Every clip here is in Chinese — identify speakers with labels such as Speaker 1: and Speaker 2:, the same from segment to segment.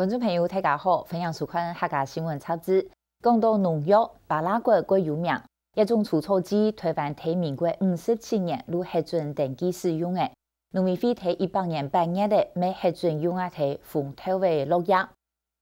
Speaker 1: 观众朋友，大家好，分享收看客家新闻插枝。讲到农药，巴拉圭最有名，一种除草剂，台湾在民国57年如核准登记使用的。农委会在100年8月的每核准用啊在风头尾落叶。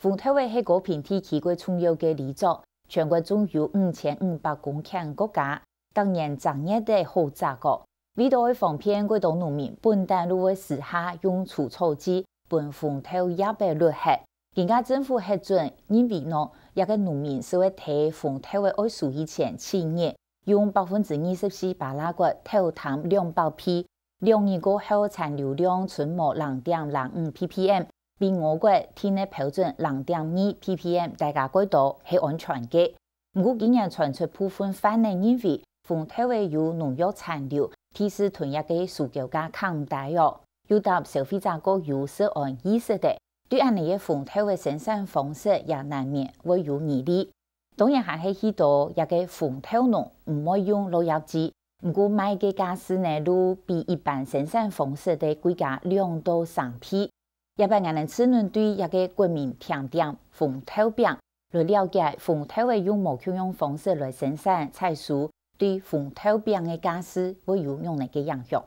Speaker 1: 风头尾是高平地区最重要的里作，全国总有5500公顷国家，当年产业的好价格。为了方便广东农民，本单如会时下用除草剂。本风头也被落下，人家政府核准，因为呢，一个农民是会提风头的爱数以前企业用24%巴拉圭投谈200批，2年过后产流量存没0.05 ppm， 比我国天内标准0.2 ppm 大家改多是安全的。不过今年传出部分反映因为风头的有农药残留，提示囤一个塑胶价抗大哟。有搭消费者个有涉案意识的，对安尼嘅风头嘅生产方式也难免会有疑虑。当然还是许多一个风头农唔会用农药剂，不过卖嘅价值呢，都比一般生产方式的贵价2到3倍。一般人能只能对一个国民听点风头饼，来了解风头嘅用无穷用方式来生产菜蔬，对风头饼嘅价值会有用哪个影响？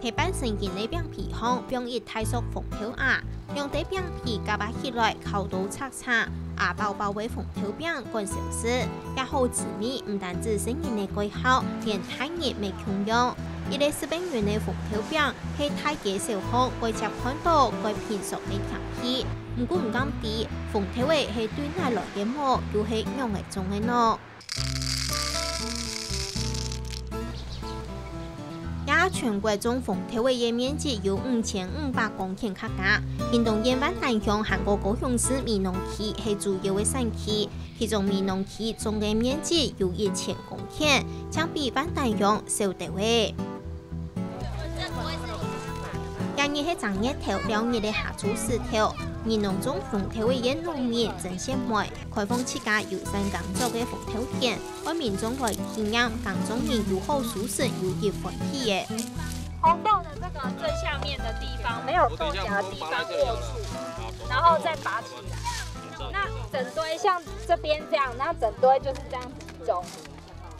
Speaker 2: 台版成件的饼皮烘，饼一太熟风头鸭，用啲饼皮夹把起来，烤到擦擦，鸭包包围风头饼干小时，也好滋味。唔单止生意的改好，连太热未穷用。一个400元的风头饼，係太嘅小烘，改接看到改片熟的甜皮。唔過唔敢比，風頭味係對奶來嘅麼，又係用嚟種嘅喏。也全國總風頭味嘅面積有5500公頃客家，屏東縣灣丹鄉韓國高雄市美濃區係主要嘅產區，其中美濃區總嘅面積有1000公頃，相比灣丹鄉少啲位。今日係正月頭，2日嘅下晝4頭，美濃中風頭味嘅農民真鮮美，開放自家有山耕作嘅風頭田，為民眾來體驗耕種年又好舒適又熱歡喜嘅。
Speaker 3: 紅豆的這個最下面的地方沒有豆莢的地方握住，然後再拔起來。那整堆像這邊這樣，那整堆就是這樣集中。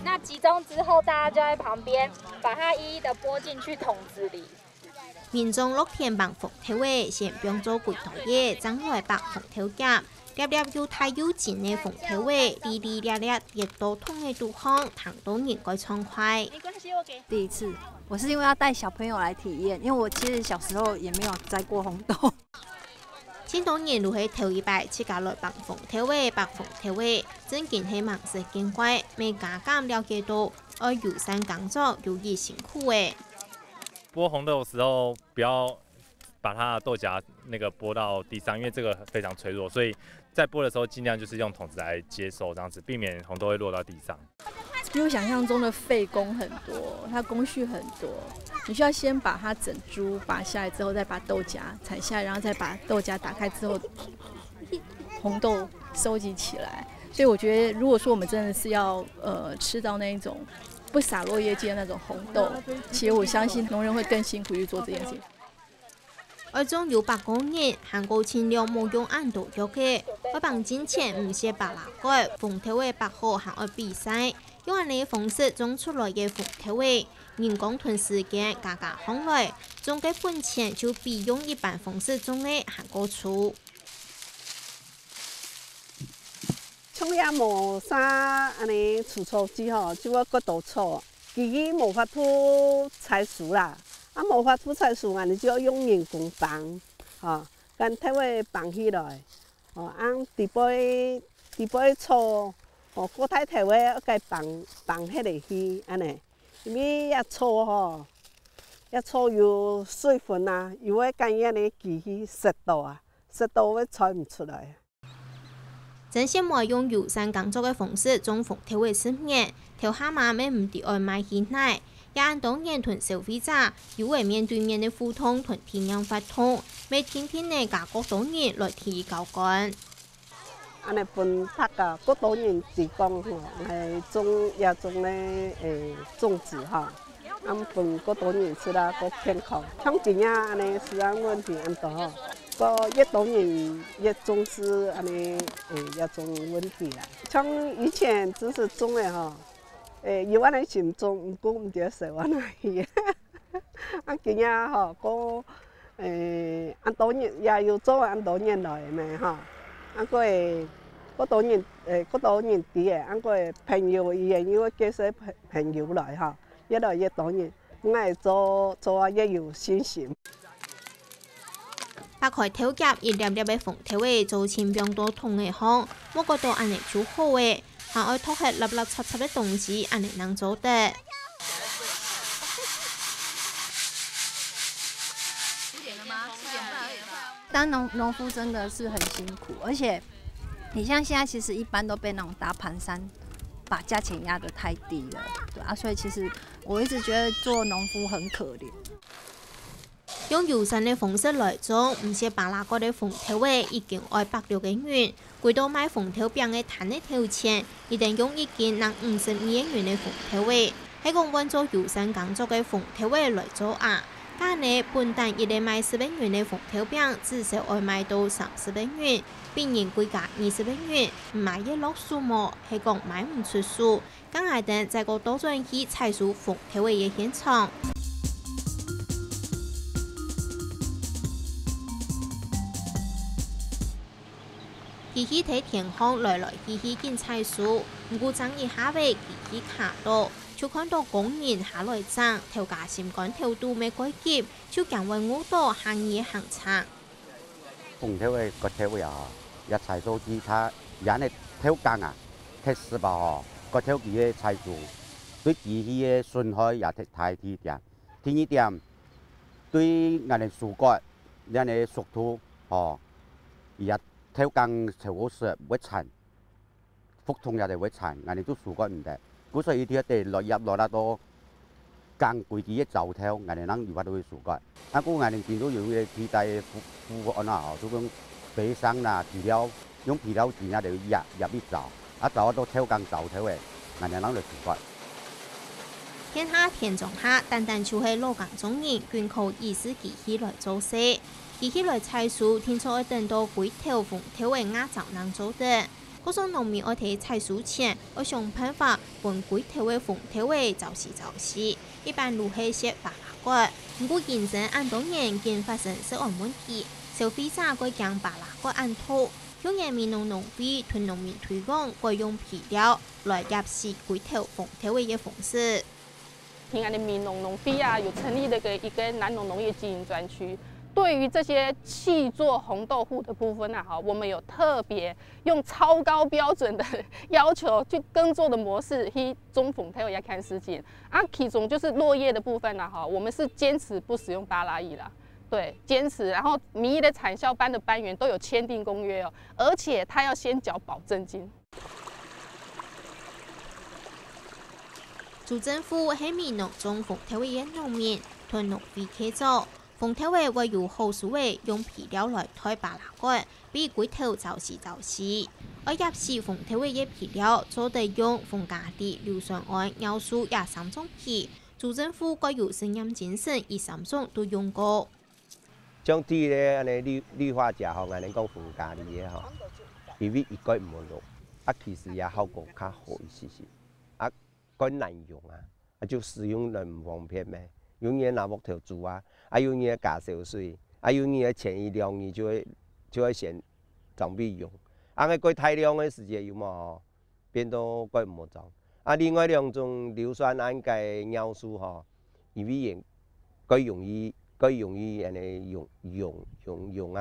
Speaker 3: 那集中之後，大家就在旁邊把它一一的撥進去桶子裡。
Speaker 2: 民眾落田綁風頭味，先變做幾多嘢，將來綁風頭夾，粒粒又大又尖嘅風頭味，粒粒粒粒熱到痛嘅肚腔，糖到人該暢快。
Speaker 4: 第一次，我是因為要帶小朋友來體驗，因為我其實小時候也沒有摘過紅豆。
Speaker 2: 千多年如係頭一擺，自家來綁風頭味，綁風頭味，真見係盲食見怪，未加減了解到，而有山耕作有熱辛苦嘅。
Speaker 5: 剝紅豆的時候，不要把它的豆莢那個剝到地上，因為這個非常脆弱，所以在剝的時候盡量就是用桶子來接收，這樣子避免紅豆會落到地上。
Speaker 4: 比我想象中的費工很多，它工序很多，你需要先把它整株拔下來之後，再把豆莢採下來，然後再把豆莢打開之後，紅豆收集起來。所以我覺得，如果說我們真的是要吃到那一種不灑落葉機的那種紅豆，其實我相信農人會更辛苦去做這件事。
Speaker 2: 而種有8公日，韓國清涼冇用按度約嘅，我綁金錢唔係巴拉圭，風頭味8號還要比賽，用安尼方式種出來嘅風頭味，人工囤時間價格行來，種嘅本錢就比用一般方式種嘅還高出。
Speaker 6: 像也無啥安尼除草劑吼，就我骨頭草，自己無法度採樹啦，啊無法度採樹，安尼就要用人工綁，吼，干體會綁起來，吼，按地杯草，吼，個體體會要該綁起來去，安尼，因為一草吼，一草有水分啊，又會干嘢呢，記去濕度啊，濕度會採唔出來。
Speaker 2: 真鮮梅用有山耕作嘅方式種風頭味10年，條蛤蟆咩唔跌外賣起奶，也按當年囤消費者，有為面對面嘅互通囤天樣發通，每天天嘅價格多年來提高幹。
Speaker 6: 安尼分拍个，各多人提供吼，来野种咧种植哈。俺们分各多人吃啦，各健康。像今年安尼食安问题安多吼，个越多人越重视安尼野种问题啦。像以前只是种的吼，有安尼心种，毋过毋着说安尼去。啊，今年吼个按多年也有做按多年来的吼，啊个会各多年各多年底的，啊个会朋友伊也有介绍朋友来吼。越来越多人，我爱做啊越有信心。
Speaker 2: 打开头夹一粒粒的凤头尾做千变多痛的行，我觉得安尼就好诶，还爱脱下粒粒擦擦的东西，安尼能做得。
Speaker 4: 当农夫真的是很辛苦，而且你像现在其实一般都被那种大盘商把价钱压得太低了，对啊，所以其实我一直觉得做农夫很可怜。
Speaker 2: 用友善的方式来做，唔是巴拉果的凤头尾已经260个元，贵到买凤头饼的摊的头钱，一定用一件能52元的凤头尾，喺讲揾做友善工作的凤头尾来做啊。假呢，本单一日卖10元的凤头饼，至少要卖到30元，比人贵价20元，唔买一落数目，係講賣唔出數。咁係等再個多轉去採數鳳頭尾嘅現場。佢去睇天空，來去見採數，唔過爭一下尾，佢去卡到。就看到工人下來爭，頭家心肝頭都未改急，就強為我多行業行差。
Speaker 7: 鳳頭尾個頭尾啊，一採數機，他人嘅頭工啊，太死吧吼，個頭機嘅採數，對機器嘅損害也太低點。第二點，對人哋樹幹、人哋熟土吼，也頭工潮好時會殘，覆通也係會殘，人哋都樹幹唔得。古所以啲地落得多，更貴啲嘅走頭，人哋能而家都會樹幹。啊，古人哋見到有嘅替代副案啊，就講背生啦、皮料，用皮料錢啊，就入啲走，啊走到挑更走頭嘅，人哋能嚟樹幹。
Speaker 2: 天下天中下，單單就係勞工中人，捐靠意思機器來做事，機器來採數，天初一等到幾條鳳頭嘅亞洲能做得。嗰種農民愛睇採數前，愛想辦法換幾條嘅鳳頭尾就時，一般都係些巴拉果。唔過現陣按多年見發生食安問題，消費者會將巴拉果按土，向人民農會同農民推廣該用皮料來入市幾條鳳頭尾嘅方式。
Speaker 8: 平安的民農會啊，有成立了一個南農農業經營專區。对于这些契作红豆腐的部分啊，我们有特别用超高标准的要求去耕作的模式去种凤头尾也看时间啊，其中就是落叶的部分啊，我们是坚持不使用巴拉叶啦，对，坚持，然后民意的产销班的班员都有签订公约哦，而且他要先缴保证金。
Speaker 2: 主政府喺民農種鳳頭尾嘅農民同農會合作。鳳頭尾會由好數尾用皮料來推巴拉果，比幾條就時。而入市鳳頭尾嘅皮料做得用鳳家地、硫酸銨、尿素也3種皮。主政府該有承擔精神，以3種都用過。
Speaker 9: 將啲咧安尼氯化钾吼，安尼講鳳家地嘅吼，因為伊個唔好用，啊其實也效果較好一些，啊個難用啊就使用人唔方便咩？用嘢拿木頭煮啊，用嘢加少水，用嘢前一兩年就會先準備用，個過太涼嘅時間有冇變到過唔好裝。另外兩種硫酸銨嘅尿素吼，因為用過容易安尼用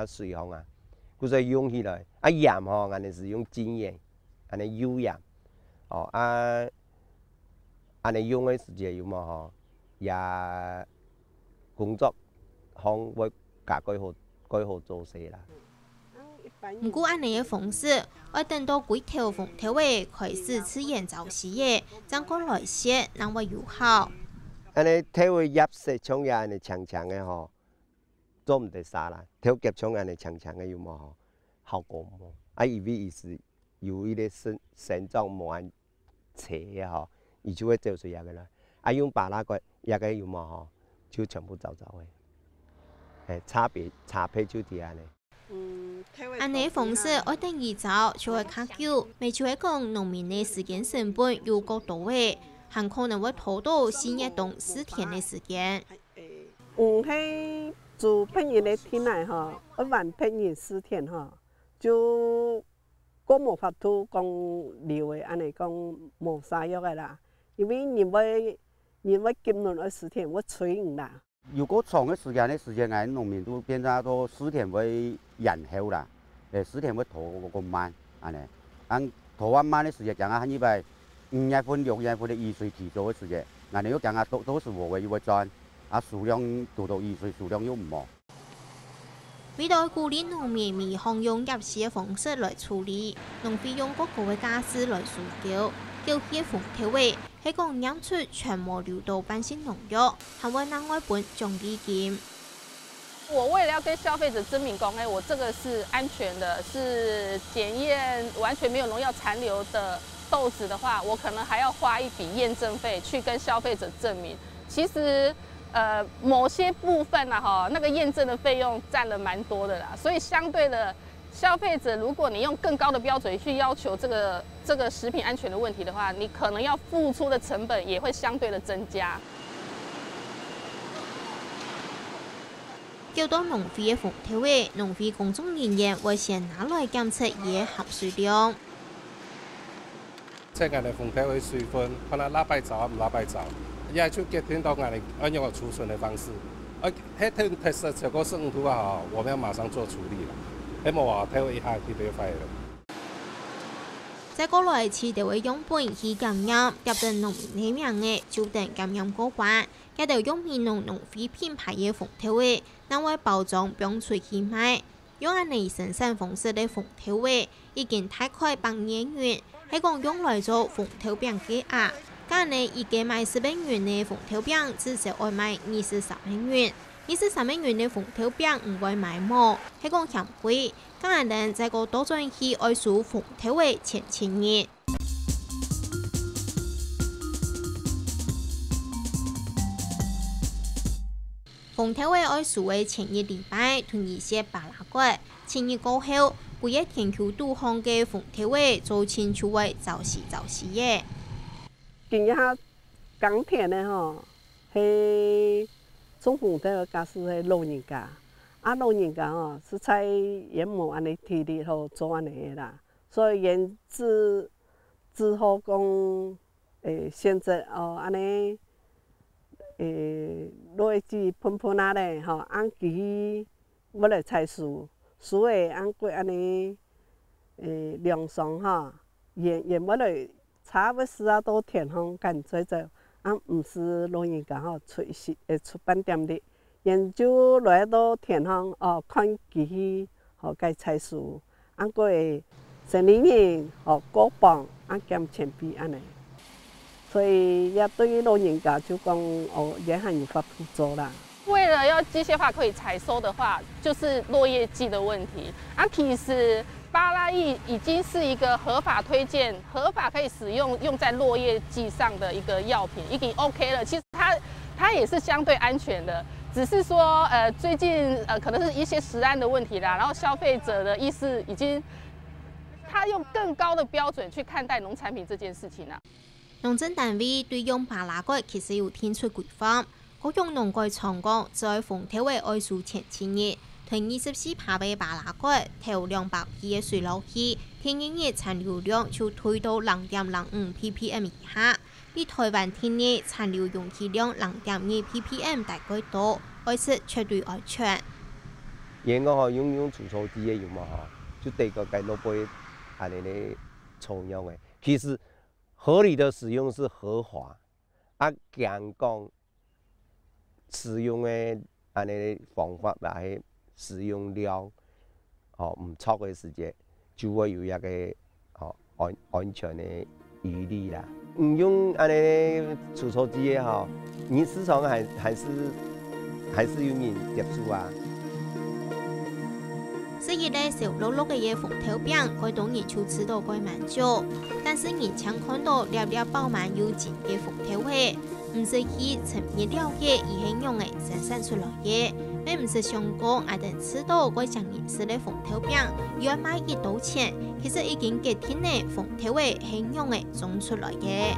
Speaker 9: 水方啊，故所以用起來鹽吼，安尼是用精鹽，安尼有鹽，安尼用嘅時間有冇吼？也工作方會加改好做事啦。
Speaker 2: 唔過安尼嘅方式，要等到幾條鳳頭尾開始自然就時嘅，怎個來寫能會有效？
Speaker 9: 安尼頭尾入色廠也安尼長長嘅吼，做唔得曬啦。頭夾廠安尼長長嘅有冇吼？效果冇。因為伊是有迄个生长无安切的吼，伊就会做出遐个来。啊，用巴拉个遐个油毛吼，就全部走的。差别就伫安尼。
Speaker 2: 安尼方式爱等伊走，就会较久，未就会讲农民的时间成本又高多诶，还可能会拖到4日到4天的时间。
Speaker 6: 迄做骗人的天来吼，一晚骗人4天吼，就我无法度讲留的安尼讲无啥药的啦，因为人要金轮20天，我催人啦。
Speaker 7: 如果长的时间，俺农民都变成都4天会延后啦，4天会拖个慢，安尼，俺拖完慢的时间，讲啊，因为5月份、6月份的雨水提早的时间，俺又讲啊，都是我会赚，啊数量多到雨水数量又唔多。
Speaker 2: 为了鼓励农民未向用入时的方式来处理，农会用各个的家私来输掉，叫迄风调委喺讲验出全无流到半新农药，还会另外本奖励金。
Speaker 8: 我为了要跟消费者证明讲，我这个是安全的，是检验完全没有农药残留的豆子的话，我可能还要花一笔验证费去跟消费者证明。其实，某些部分那个验证的费用占了蛮多的啦，所以相对的。消费者，如果你用更高的标准去要求这个食品安全的问题的话，你可能要付出的成本也会相对的增加。
Speaker 2: 叫到农会的风调委，农会工作人员会先拿来检测伊的含水量。
Speaker 10: 即係風調委水分，看它拉擺走啊唔拉擺走，也就決定到按用個儲存的方式。迄天test結果是唔妥啊，我們要馬上做處理啦。喺冇話睇一下佢哋快啦。
Speaker 2: 再過來飼調嘅樣本去檢驗，入到農民裡面嘅就等檢驗過關，一條用面農會品牌嘅風調味，那會包裝並出去賣。用安尼生產方式嘅風調味已經大概8年元，係講用來做風調餅嘅啊。今日已經賣10萬元嘅風調餅，至少要賣23萬元。23萬元嘅風調餅唔會賣冇，係講嫌貴。今日人在個多轉去愛數風調味1000元。風調味愛數嘅前一禮拜同一些巴拉骨，前日過後，每一天球都行嘅風調味做清楚嘅就是嘅。
Speaker 6: 今日耕田的吼，係種風調的家是係老人家，老人家吼是在也冇安尼體力好做安尼的啦，所以因之後講，現在安尼，落去噴噴啊咧，吼，按佢要來採樹的按過安尼，涼爽吼，也要來。差不40多天吼，干脆就唔是老人家吼出饭店的，研究来到田吼看佢去该采树，个生理人果棒兼前臂安尼，所以也对于老人家就讲也很有法度做啦。
Speaker 8: 为了要机械化可以采收的话，就是落叶剂的问题。其实巴拉益已经是一个合法推荐、合法可以使用在落叶剂上的一个药品，已经 OK 了。其实它也是相对安全的，只是说最近可能是一些食安的问题啦，然后消费者的意识已经，他用更高的标准去看待农产品这件事情啦。
Speaker 2: 农政單位對用巴拉骨其實有提出規範。各用農具廠講，在風調味愛數1000日，囤24趴嘅巴拉骨，投200支嘅水落去，平均日殘留量就推到0.05 ppm 以下，比台灣天日殘留容器量0.2 ppm 大概多，愛是絕對安全。
Speaker 9: 因我用除草劑嘅用嘛就第個計落杯安尼咧草藥嘅，其實合理的使用是合法，講講。使用的安尼方法或係使用量，唔超過時間，就會有一個安全的疑慮啦。唔用安尼除草劑嘅你市場還是有人接觸啊。
Speaker 2: 食至于咧小碌碌嘅红头饼，佢当然就吃到佢蛮少，但是人常看到粒粒饱满又甜嘅红头味，唔是去陈热料嘅，而係用嚟生产出來嘅。你唔是上過我哋吃到嗰種顏色嘅紅頭餅，要買幾多錢？其實已經幾天嘅紅頭味係用嚟種出來嘅。